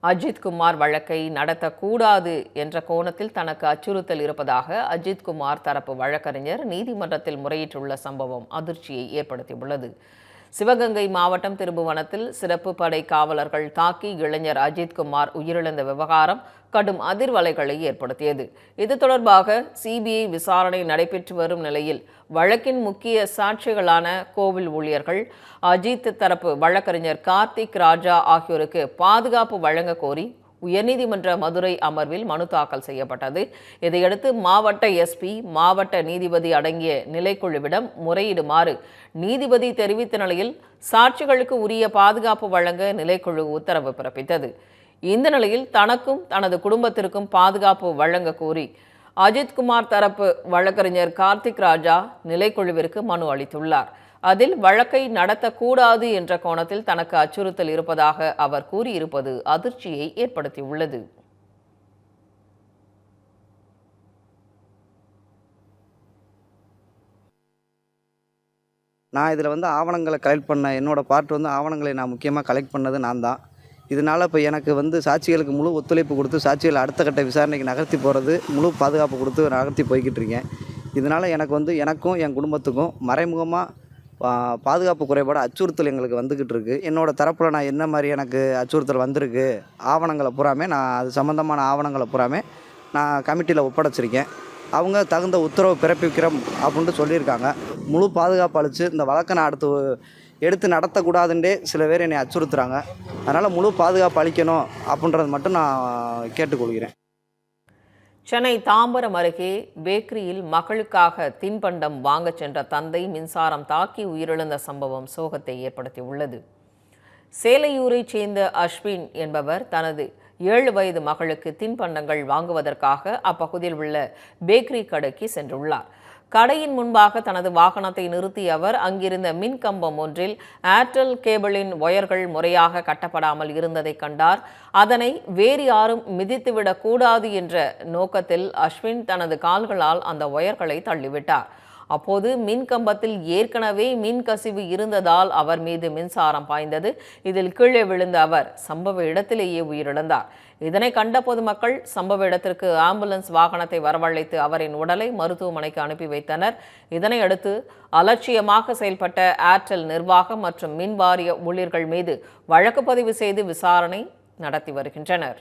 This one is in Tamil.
அஜித்குமார் வழக்கை நடத்தக்கூடாது என்ற கோணத்தில் தனக்கு அச்சுறுத்தல் இருப்பதாக அஜித்குமார் தரப்பு வழக்கறிஞர் நீதிமன்றத்தில் முறையிட்டுள்ள சம்பவம் அதிர்ச்சியை ஏற்படுத்தியுள்ளது. சிவகங்கை மாவட்டம் திருபுவனத்தில் சிறப்பு படை காவலர்கள் தாக்கி இளைஞர் அஜித்குமார் உயிரிழந்த விவகாரம் கடும் அதிர்வலைகளை ஏற்படுத்தியது. இது தொடர்பாக சிபிஐ விசாரணை நடைபெற்று வரும் நிலையில் வழக்கின் முக்கிய சாட்சிகளான கோவில் ஊழியர்கள், அஜித் தரப்பு வழக்கறிஞர் கார்த்திக் ராஜா ஆகியோருக்கு பாதுகாப்பு வழங்க கோரி உயர்நீதிமன்ற மதுரை அமர்வில் மனு தாக்கல் செய்யப்பட்டது. இதையடுத்து மாவட்ட எஸ்பி, மாவட்ட நீதிபதி அடங்கிய நிலைக்குழுவிடம் முறையிடுமாறு நீதிபதி தெரிவித்த நிலையில் சாட்சிகளுக்கு உரிய பாதுகாப்பு வழங்க நிலைக்குழு உத்தரவு பிறப்பித்தது. இந்த நிலையில் தனக்கும் தனது குடும்பத்திற்கும் பாதுகாப்பு வழங்க கோரி அஜித்குமார் தரப்பு வழக்கறிஞர் கார்த்திக் ராஜா நிலைக்குழுவிற்கு மனு அளித்துள்ளார். அதில் வழக்கை நடத்தக்கூடாது என்ற கோணத்தில் தனக்கு அச்சுறுத்தல் இருப்பதாக அவர் கூறியிருப்பது அதிர்ச்சியை ஏற்படுத்தியுள்ளது. நான் இதில் ஆவணங்களை கலெக்ட் பண்ண என்னோட பார்ட் ஆவணங்களை நான் முக்கியமாக கலெக்ட் பண்ணது நான் தான். இதனால் இப்போ எனக்கு சாட்சிகளுக்கு முழு ஒத்துழைப்பு கொடுத்து சாட்சிகளை அடுத்த கட்ட விசாரணைக்கு நகர்த்தி போகிறது, முழு பாதுகாப்பு கொடுத்து நகர்த்தி போய்கிட்டு இருக்கேன். இதனால் எனக்கும் என் குடும்பத்துக்கும் மறைமுகமாக பாதுகாப்பு குறைபாடு அச்சுறுத்தல் எங்களுக்கு வந்துக்கிட்டு இருக்குது. என்னோடய தரப்பில் நான் என்ன மாதிரி எனக்கு அச்சுறுத்தல் வந்திருக்கு, ஆவணங்களை பூராமே நான் அது சம்மந்தமான ஆவணங்களை பூராமே நான் கமிட்டியில் ஒப்படைச்சிருக்கேன். அவங்க தகுந்த உத்தரவு பிறப்பிக்கிறோம் அப்படின்ட்டு சொல்லியிருக்காங்க. முழு பாதுகாப்பு அளித்து இந்த வழக்கை நான் எடுத்து நடத்தக்கூடாதுன்றே சில பேர் என்னை அச்சுறுத்துகிறாங்க. அதனால் முழு பாதுகாப்பு அளிக்கணும் அப்படின்றது மட்டும் நான் கேட்டுக்கொள்கிறேன். சென்னை தாம்பரம் அருகே பேக்கரியில் மகளுக்காக தின்பண்டம் வாங்க சென்ற தந்தை மின்சாரம் தாக்கி உயிரிழந்த சம்பவம் சோகத்தை ஏற்படுத்தியுள்ளது. சேலையூரைச் சேர்ந்த அஸ்வின் என்பவர் தனது 7 வயது மகளுக்கு தின்பண்டங்கள் வாங்குவதற்காக அப்பகுதியில் உள்ள பேக்கரி கடைக்கு சென்றுள்ளார். கடையின் முன்பாக தனது வாகனத்தை நிறுத்திய அவர் அங்கிருந்த மின் கம்பம் ஒன்றில் ஏர்டெல் கேபிளின் ஒயர்கள் முறையாக கட்டப்படாமல் இருந்ததை கண்டார். அதனை வேறு யாரும் மிதித்துவிடக் கூடாது என்ற நோக்கத்தில் அஸ்வின் தனது கால்களால் அந்த ஒயர்களை தள்ளிவிட்டார். அப்போது மின் கம்பத்தில் ஏற்கனவே மின் கசிவு இருந்ததால் அவர் மீது மின்சாரம் பாய்ந்தது. இதில் கீழே விழுந்த அவர் சம்பவ இடத்திலேயே உயிரிழந்தார். இதனை கண்ட பொதுமக்கள் சம்பவ இடத்திற்கு ஆம்புலன்ஸ் வாகனத்தை வரவழைத்து அவரின் உடலை மருத்துவமனைக்கு அனுப்பி வைத்தனர். இதனையடுத்து அலட்சியமாக செயல்பட்ட ஏர்டெல் நிர்வாகம் மற்றும் மின் வாரிய ஊழியர்கள் மீது வழக்கு பதிவு செய்து விசாரணை நடத்தி வருகின்றனர்.